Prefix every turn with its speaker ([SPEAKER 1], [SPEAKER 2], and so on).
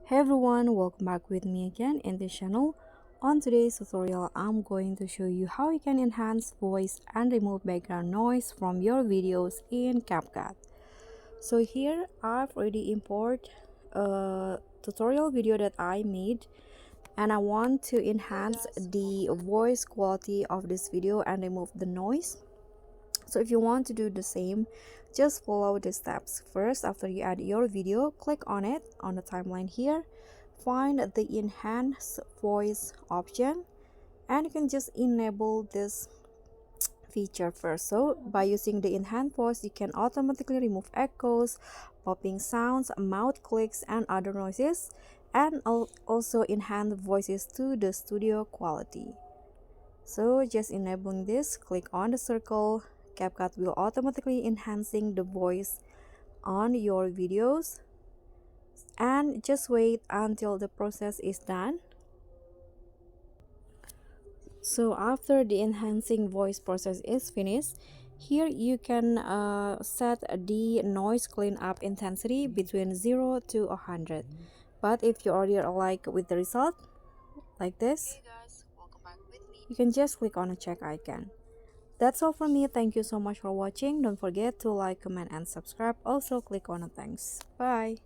[SPEAKER 1] Hey everyone, welcome back with me again in this channel. On today's tutorial, I'm going to show you how you can enhance voice and remove background noise from your videos in CapCut. So here I've already imported a tutorial video that I made, and I want to enhance the voice quality of this video and remove the noise. So if you want to do the same, just follow the steps. First, after you add your video, click on it on the timeline here, find the enhance voice option, and you can just enable this feature first. So by using the enhance voice, you can automatically remove echoes, popping sounds, mouth clicks, and other noises, and also enhance voices to the studio quality. So just enabling this, click on the circle. CapCut will automatically enhancing the voice on your videos, and just wait until the process is done. So after the enhancing voice process is finished, here you can set the noise cleanup intensity between 0 to 100. But if you already like with the result like this, you can just click on a check icon. That's all from me. Thank you so much for watching. Don't forget to like, comment, and subscribe. Also click on the thanks. Bye.